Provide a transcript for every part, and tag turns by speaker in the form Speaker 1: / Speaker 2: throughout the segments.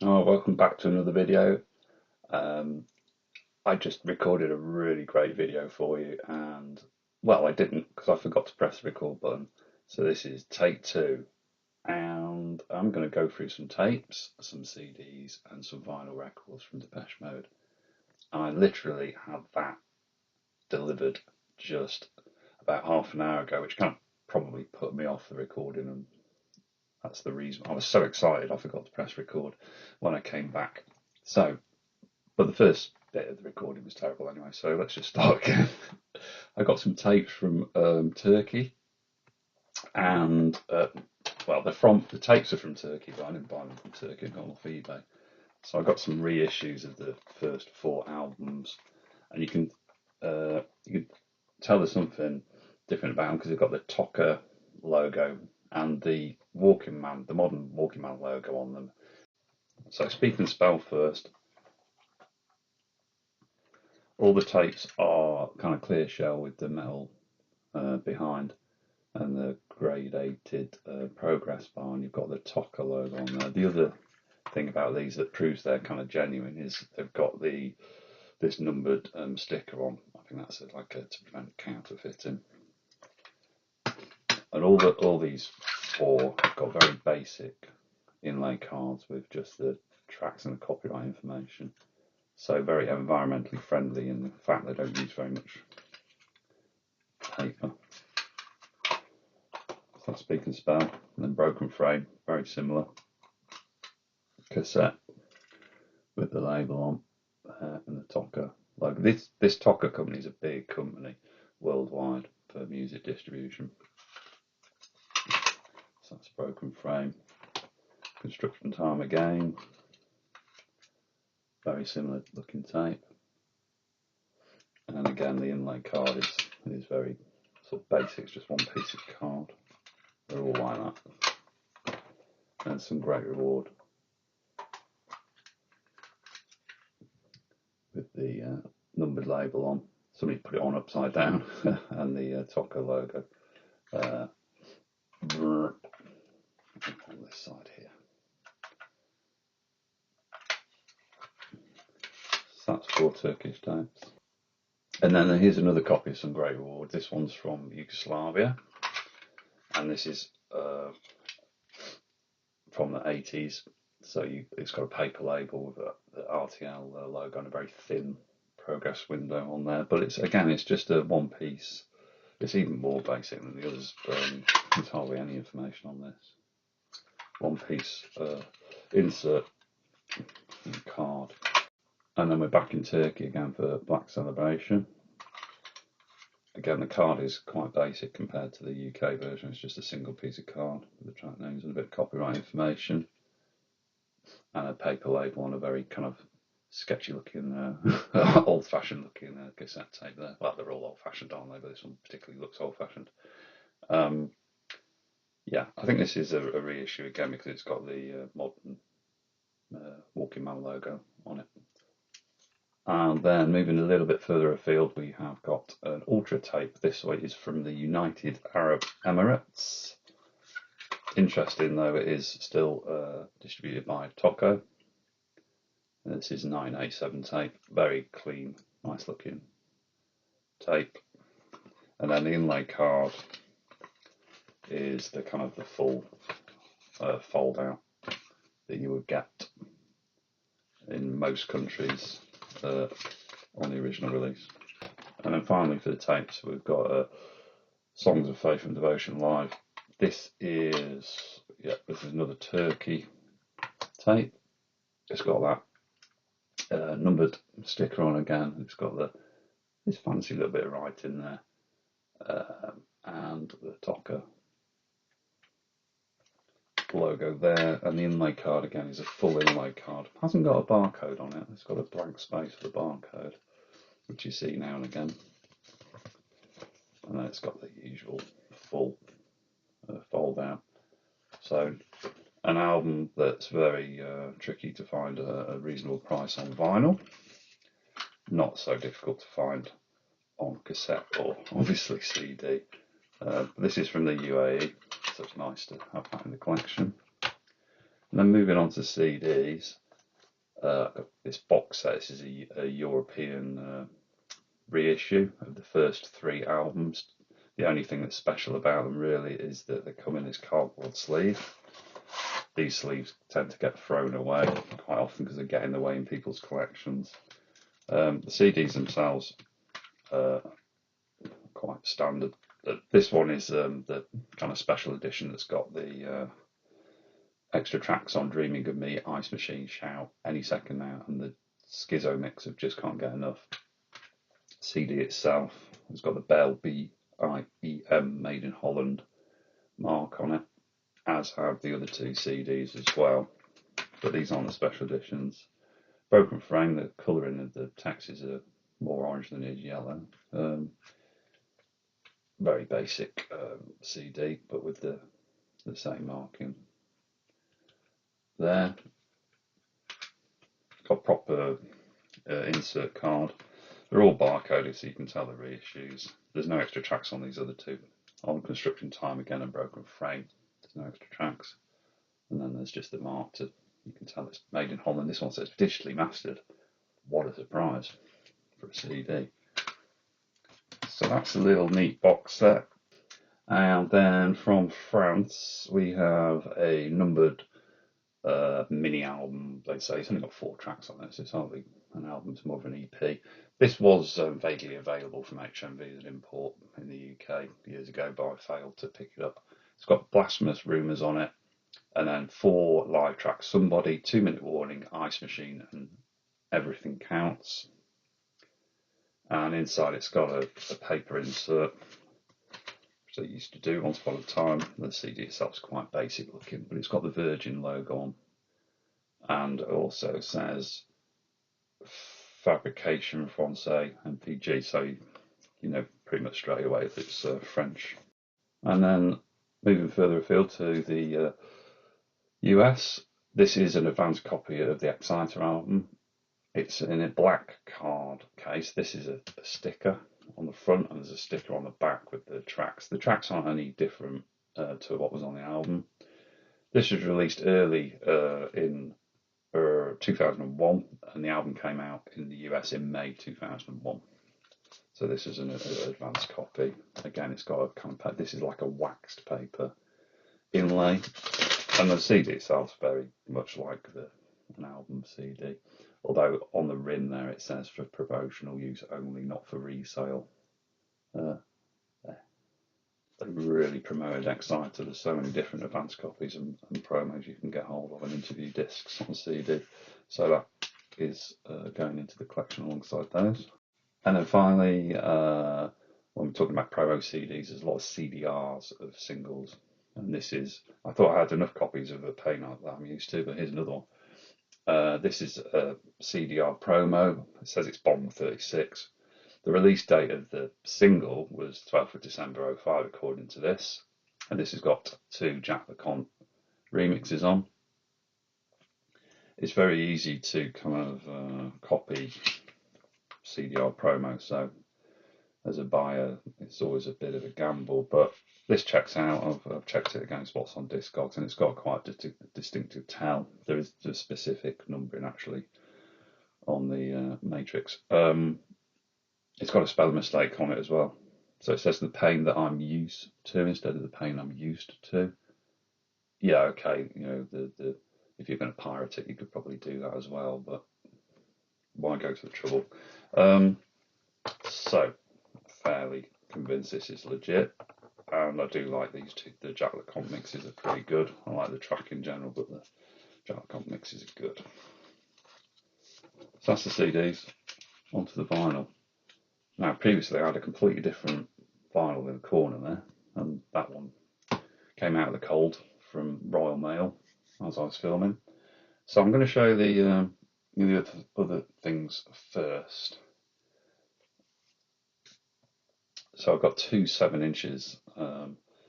Speaker 1: Oh, welcome back to another video. Um, I just recorded a really great video for you, and well, I didn't because I forgot to press the record button. So this is take two, and I'm going to go through some tapes, some CDs, and some vinyl records from Depeche Mode. I literally had that delivered just about half an hour ago, which kind of probably put me off the recording, and that's the reason. I was so excited I forgot to press record when I came back. So. But the first bit of the recording was terrible anyway, so let's just start again. I got some tapes from Turkey, and well, the tapes are from Turkey, but I didn't buy them from Turkey. I got them off eBay. So I got some reissues of the first four albums, and you can tell there's something different about them because they've got the Toca logo and the modern Walking Man logo on them. So speak and spell first. All the tapes are kind of clear shell with the metal behind and the gradated progress bar, and you've got the Toca logo on there. The other thing about these that proves they're kind of genuine is they've got this numbered sticker on. I think that's to prevent counterfeiting. And all these four have got very basic inlay cards with just the tracks and the copyright information. So very environmentally friendly in the fact they don't use very much paper. So that's speak and spell. And then broken frame, very similar. Cassette with the label on and the Toca logo. This Toca company is a big company worldwide for music distribution. So that's broken frame. Construction time again. Very similar looking tape. And again, the inlay card is very sort of basic. It's just one piece of card. They're all like that. And some great reward with the numbered label on. Somebody put it on upside down and the Toca logo on this side here. So that's 4 Turkish tapes. And then here's another copy of some great awards. This one's from Yugoslavia, and this is from the 80s. So it's got a paper label with the RTL logo and a very thin progress window on there. But it's just a one piece. It's even more basic than the others. There's hardly any information on this. One piece insert card. And then we're back in Turkey again for Black Celebration. Again, the card is quite basic compared to the UK version. It's just a single piece of card with the track names and a bit of copyright information. And a paper label on a very kind of sketchy looking, old fashioned looking cassette tape there. Well, they're all old fashioned, aren't they? But this one particularly looks old fashioned. Yeah, I think this is a reissue again because it's got the modern Walking Man logo on it. And then moving a little bit further afield, we have got an ultra tape. This one is from the United Arab Emirates. Interesting though, it is still distributed by Toco. This is 987 tape, very clean, nice looking tape. And then the inlay card is the kind of the full fold out that you would get in most countries on the original release. And then finally for the tapes, we've got Songs of Faith and Devotion Live. This is another Turkey tape. It's got that numbered sticker on again. It's got this fancy little bit of writing there, and the Toca logo there, and the inlay card again is a full inlay card. Hasn't got a barcode on it. It's got a blank space for the barcode, which you see now and again. And then it's got the usual full fold out. So an album that's very tricky to find a reasonable price on vinyl. Not so difficult to find on cassette or obviously CD. This is from the UAE, so it's nice to have that in the collection. And then moving on to CDs, This box set. This is a European reissue of the first 3 albums. The only thing that's special about them really is that they come in this cardboard sleeve. These sleeves tend to get thrown away quite often because they get in the way in people's collections. The CDs themselves are quite standard. This one is the kind of special edition that's got the extra tracks on Dreaming of Me, Ice Machine, Shout, Any Second Now, and the Schizo mix of Just Can't Get Enough. CD itself has got the Bell BIEM Made in Holland mark on it, as have the other 2 CDs as well, but these aren't the special editions. Broken frame, the colouring of the text is more orange than it is yellow. Very basic CD, but with the same marking there. Got proper insert card. They're all barcoded, so you can tell the reissues. There's no extra tracks on these other 2. On Construction Time again and Broken Frame, there's no extra tracks. And then there's just the mark you can tell it's made in Holland. This one says digitally mastered. What a surprise for a CD. So that's a little neat box set. And then from France, we have a numbered mini album. They say it's only got 4 tracks on it, so it's hardly an album, it's more of an EP. This was vaguely available from HMV as an import in the UK years ago, but I failed to pick it up. It's got Blasphemous Rumours on it, and then 4 live tracks: Somebody, 2 Minute Warning, Ice Machine, and Everything Counts. And inside it's got a paper insert, which they used to do once upon a time. The CD itself's quite basic looking, but it's got the Virgin logo on, and it also says Fabrication Française MPG, so you know pretty much straight away if it's French. And then moving further afield to the US, this is an advanced copy of the Exciter album. It's in a black card case. This is a sticker on the front, and there's a sticker on the back with the tracks. The tracks aren't any different to what was on the album. This was released early in 2001, and the album came out in the US in May 2001. So this is an advanced copy. Again, it's got a kind of, this is like a waxed paper inlay, and the CD itself is very much like an album CD. Although on the rim there it says for promotional use only, not for resale. They really promoted Exciter. There's so many different advanced copies and promos you can get hold of, and interview discs on CD. So that is going into the collection alongside those. And then finally, when we're talking about promo CDs, there's a lot of CDRs of singles. And this is, I thought I had enough copies of a Pain that I'm used to, but here's another one. This is a CDR promo. It says it's Bond 36. The release date of the single was 12th of December 2005, according to this. And this has got 2 Jack LeConte remixes on. It's very easy to kind of copy CDR promo, so as a buyer, it's always a bit of a gamble. But this checks out. I've checked it against what's on Discogs, and it's got quite a distinctive tell. There is a specific numbering actually on the matrix. It's got a spelling mistake on it as well. So it says the pain that I'm used to instead of the pain I'm used to. Yeah, okay, you know, the if you're going to pirate it, you could probably do that as well, but why go to the trouble? So, fairly convinced this is legit, and I do like these 2. The Jack LeConte mixes are pretty good. I like the track in general, but the Jack LeConte mixes are good. So that's the CDs. Onto the vinyl. Now, previously I had a completely different vinyl in the corner there, and that one came out of the cold from Royal Mail as I was filming. So I'm going to show the other things first. So I've got 2 7-inches.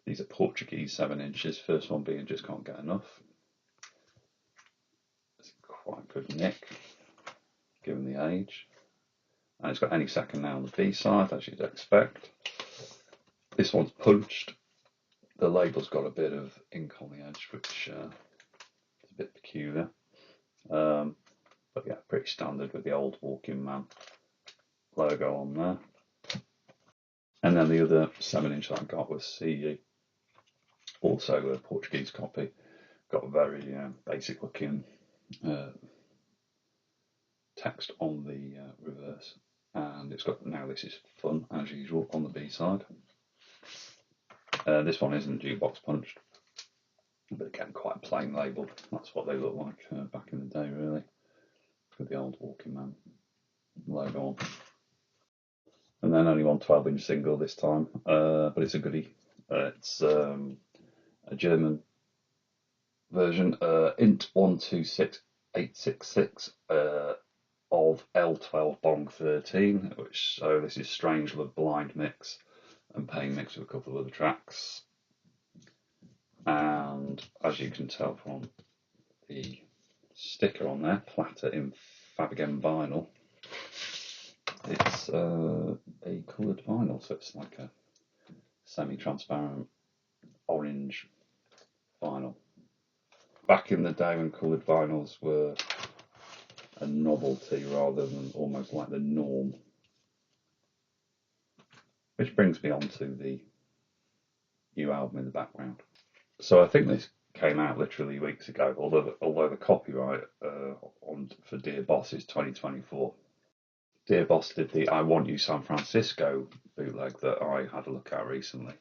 Speaker 1: These are Portuguese 7-inches. First one being Just Can't Get Enough. It's quite good nick, given the age. And it's got Any Second Now on the B side, as you'd expect. This one's punched. The label's got a bit of ink on the edge, which is a bit peculiar. But pretty standard with the old Walking Man logo on there. And then the other 7-inch that I got was CE, also a Portuguese copy. Got a very basic looking text on the reverse, and it's got "Now This Is Fun" as usual on the B side. This one isn't jukebox punched, but again quite plain label. That's what they look like back in the day, really, with the old Walking Man logo on. And then only one 12-inch single this time, but it's a goodie. It's a German version, int 126866 of L12 Bong 13, which, so this is Strange Love Blind mix and Pain mix with a couple of other tracks. And as you can tell from the sticker on there, Platter in Fabian vinyl, it's a coloured vinyl, so it's like a semi-transparent orange vinyl. Back in the day when coloured vinyls were a novelty rather than almost like the norm. Which brings me on to the new album in the background. So I think this came out literally weeks ago, although the copyright for Dear Boss is 2024. Dear Boss did the I Want You San Francisco bootleg that I had a look at recently.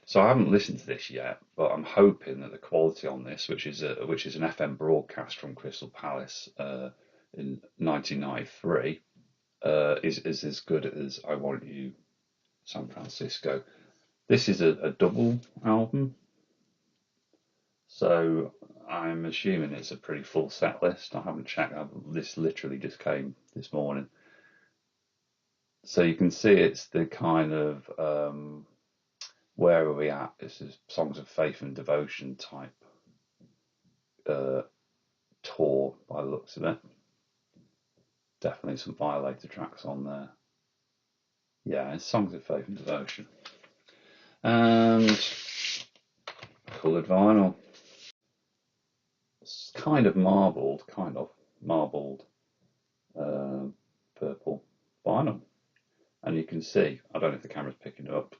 Speaker 1: So I haven't listened to this yet, but I'm hoping that the quality on this, which is an FM broadcast from Crystal Palace in 1993, is as good as I Want You San Francisco. This is a double album, so I'm assuming it's a pretty full set list. I haven't checked. This literally just came this morning. So you can see it's the kind of where are we at? This is Songs of Faith and Devotion type tour by the looks of it. Definitely some Violator tracks on there. Yeah, it's Songs of Faith and Devotion. And coloured vinyl. It's kind of marbled purple vinyl. And you can see, I don't know if the camera's picking it up,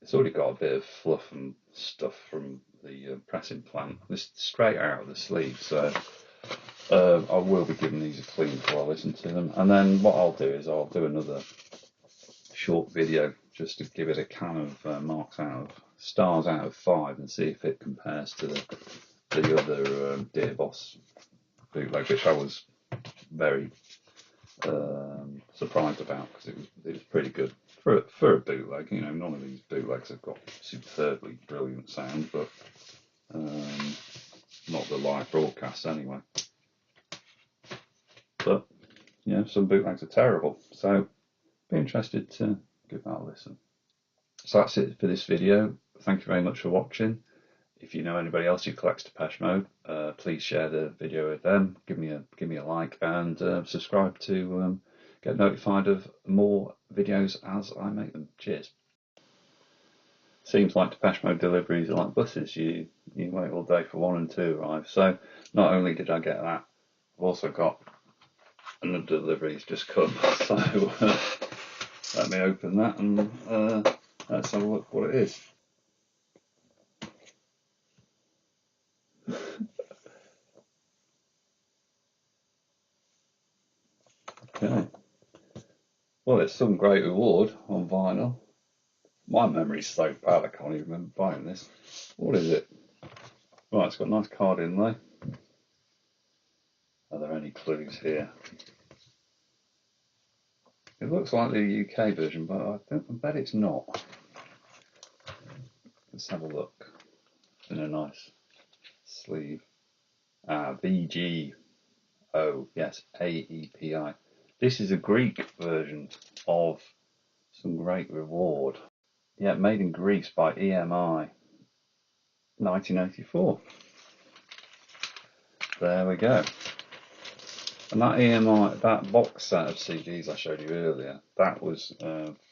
Speaker 1: it's already got a bit of fluff and stuff from the pressing plant. This is straight out of the sleeve, so I will be giving these a clean before I listen to them. And then what I'll do is I'll do another short video just to give it a kind of stars out of 5 and see if it compares to the other Dear Boss bootleg, which I was very surprised about because it was pretty good for a bootleg. You know, none of these bootlegs have got superbly brilliant sound, but not the live broadcast anyway. But yeah, some bootlegs are terrible, so be interested to give that a listen. So that's it for this video. Thank you very much for watching. If you know anybody else who collects Depeche Mode, please share the video with them. Give me a like and subscribe to get notified of more videos as I make them. Cheers. Seems like Depeche Mode deliveries are like buses. You wait all day for one and two to arrive. So not only did I get that, I've also got another delivery's just come. So let me open that and let's have a look what it is. Okay. Well, it's some great reward on vinyl. My memory's so bad I can't even remember buying this. What is it? Right, it's got a nice card inlay. Are there any clues here? It looks like the UK version, but I bet it's not. Let's have a look. In a nice sleeve. VG. Oh, yes, AEPI. This is a Greek version of Some Great Reward. Yeah, made in Greece by EMI, 1984. There we go. And that EMI, that box set of CDs I showed you earlier, that was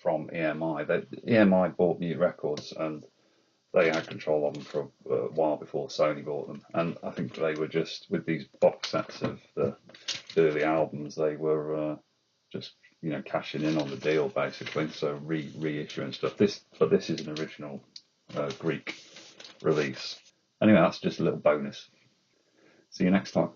Speaker 1: from EMI. EMI bought Mute Records, and they had control of them for a while before Sony bought them, and I think they were just with these box sets of the early albums, they were just cashing in on the deal basically. So reissuing stuff. This is an original Greek release. Anyway, that's just a little bonus. See you next time.